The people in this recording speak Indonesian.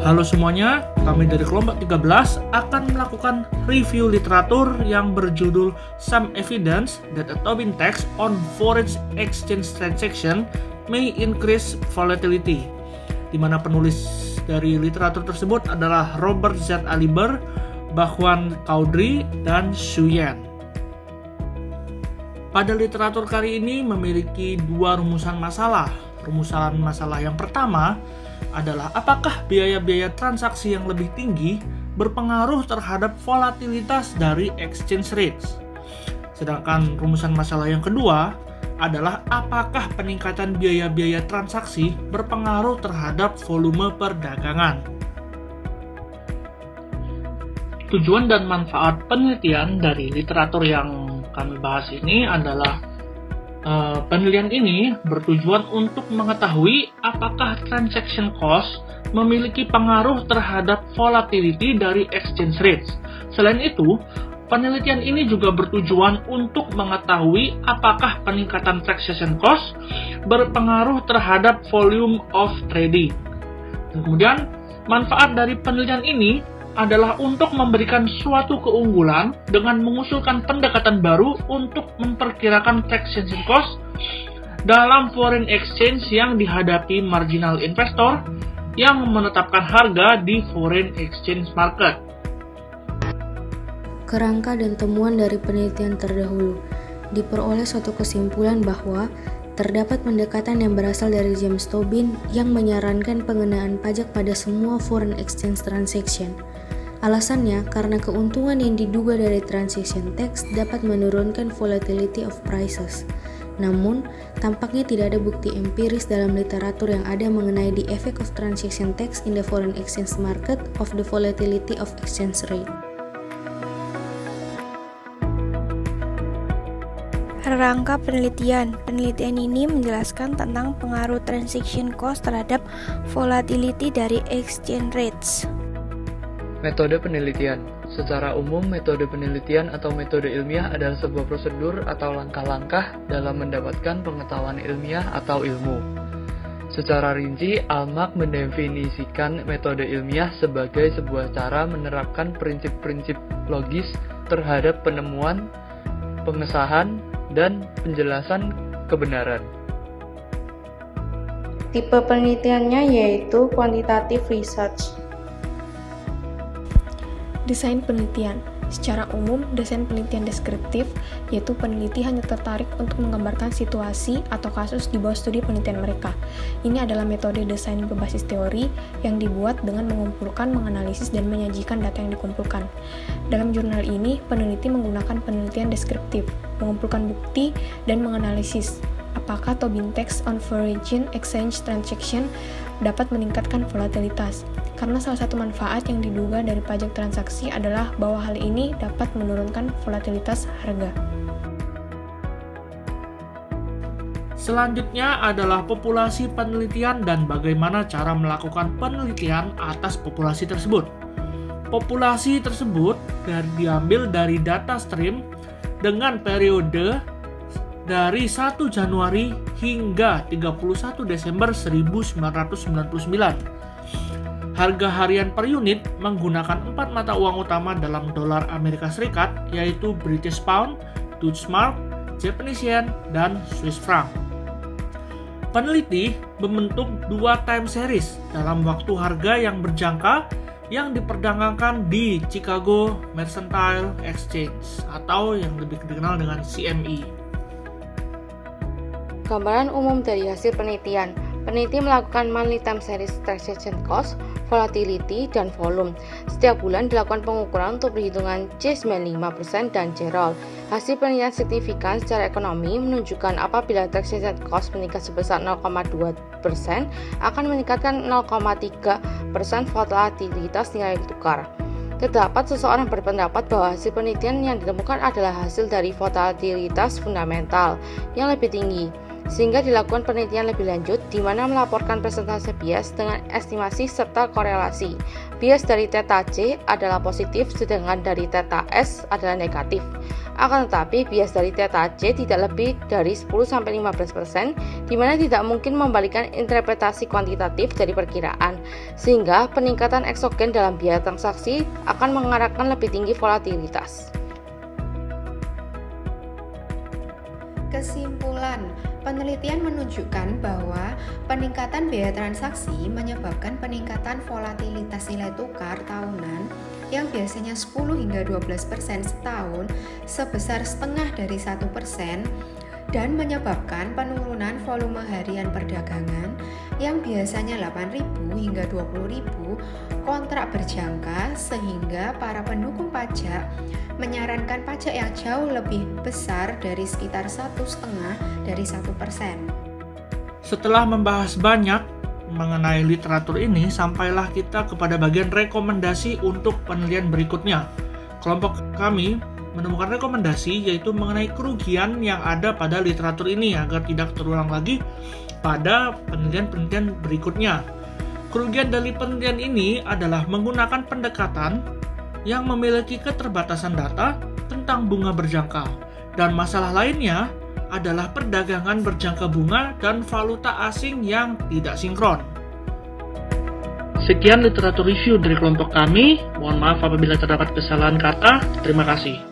Halo semuanya, kami dari kelompok 13 akan melakukan review literatur yang berjudul Some Evidence that a Tobin Tax on Foreign Exchange Transaction may increase volatility, di mana penulis dari literatur tersebut adalah Robert Z. Aliber, Bhagwan Chaudhry, dan Xu Yan. Pada literatur kali ini memiliki dua rumusan masalah. Rumusan masalah yang pertama adalah apakah biaya-biaya transaksi yang lebih tinggi berpengaruh terhadap volatilitas dari exchange rates. Sedangkan rumusan masalah yang kedua adalah apakah peningkatan biaya-biaya transaksi berpengaruh terhadap volume perdagangan. Tujuan dan manfaat penelitian dari literatur yang kami bahas ini adalah penelitian ini bertujuan untuk mengetahui apakah transaction cost memiliki pengaruh terhadap volatility dari exchange rates. Selain itu, penelitian ini juga bertujuan untuk mengetahui apakah peningkatan transaction cost berpengaruh terhadap volume of trading. Dan kemudian, manfaat dari penelitian ini adalah untuk memberikan suatu keunggulan dengan mengusulkan pendekatan baru untuk memperkirakan transaction cost dalam foreign exchange yang dihadapi marginal investor yang menetapkan harga di foreign exchange market. Kerangka dan temuan dari penelitian terdahulu diperoleh suatu kesimpulan bahwa terdapat pendekatan yang berasal dari James Tobin yang menyarankan pengenaan pajak pada semua foreign exchange transaction. Alasannya karena keuntungan yang diduga dari transaction tax dapat menurunkan volatility of prices. Namun, tampaknya tidak ada bukti empiris dalam literatur yang ada mengenai the effect of transaction tax in the foreign exchange market of the volatility of exchange rate. Rangka penelitian. Penelitian ini menjelaskan tentang pengaruh transaction cost terhadap volatility dari exchange rates. Metode penelitian. Secara umum, metode penelitian atau metode ilmiah adalah sebuah prosedur atau langkah-langkah dalam mendapatkan pengetahuan ilmiah atau ilmu. Secara rinci, Almak mendefinisikan metode ilmiah sebagai sebuah cara menerapkan prinsip-prinsip logis terhadap penemuan, pengesahan, dan penjelasan kebenaran. Tipe penelitiannya yaitu quantitative research. Desain penelitian. Secara umum, desain penelitian deskriptif, yaitu peneliti hanya tertarik untuk menggambarkan situasi atau kasus di bawah studi penelitian mereka. Ini adalah metode desain berbasis teori yang dibuat dengan mengumpulkan, menganalisis, dan menyajikan data yang dikumpulkan. Dalam jurnal ini, peneliti menggunakan penelitian deskriptif, mengumpulkan bukti, dan menganalisis apakah Tobin Tax on Foreign Exchange Transaction dapat meningkatkan volatilitas. Karena salah satu manfaat yang diduga dari pajak transaksi adalah bahwa hal ini dapat menurunkan volatilitas harga. Selanjutnya adalah populasi penelitian dan bagaimana cara melakukan penelitian atas populasi tersebut. Populasi tersebut diambil dari data stream dengan periode dari 1 Januari hingga 31 Desember 1999. Harga harian per unit menggunakan 4 mata uang utama dalam dolar Amerika Serikat, yaitu British Pound, Dutch Mark, Japanese Yen, dan Swiss Franc. Peneliti membentuk 2 time series dalam waktu harga yang berjangka yang diperdagangkan di Chicago Mercantile Exchange atau yang lebih dikenal dengan CME. Gambaran umum dari hasil penelitian. Peneliti melakukan monthly time series transaction cost, volatility, dan volume. Setiap bulan dilakukan pengukuran untuk perhitungan C95% dan C-roll. Hasil penelitian signifikan secara ekonomi menunjukkan apabila transaction cost meningkat sebesar 0,2% akan meningkatkan 0,3% volatilitas nilai tukar. Terdapat seseorang berpendapat bahwa hasil penelitian yang ditemukan adalah hasil dari volatilitas fundamental yang lebih tinggi. sehingga dilakukan penelitian lebih lanjut di mana melaporkan persentase bias dengan estimasi serta korelasi. Bias dari theta C adalah positif sedangkan dari theta S adalah negatif. Akan tetapi bias dari theta C tidak lebih dari 10-15%, di mana tidak mungkin membalikan interpretasi kuantitatif dari perkiraan, sehingga peningkatan eksogen dalam biaya transaksi akan mengarahkan lebih tinggi volatilitas. Kesimpulan, penelitian menunjukkan bahwa peningkatan biaya transaksi menyebabkan peningkatan volatilitas nilai tukar tahunan yang biasanya 10-12% setahun sebesar setengah dari 1% dan menyebabkan penurunan volume harian perdagangan yang biasanya 8.000 hingga 20.000 kontrak berjangka, sehingga para pendukung pajak menyarankan pajak yang jauh lebih besar dari sekitar 1,5% dari 1%. Setelah membahas banyak mengenai literatur ini, sampailah kita kepada bagian rekomendasi untuk penelitian berikutnya. Kelompok kami menemukan rekomendasi yaitu mengenai kerugian yang ada pada literatur ini agar tidak terulang lagi pada penelitian-penelitian berikutnya. Kerugian dari penelitian ini adalah menggunakan pendekatan yang memiliki keterbatasan data tentang bunga berjangka, dan masalah lainnya adalah perdagangan berjangka bunga dan valuta asing yang tidak sinkron. Sekian literatur review dari kelompok kami. Mohon maaf apabila terdapat kesalahan kata. Terima kasih.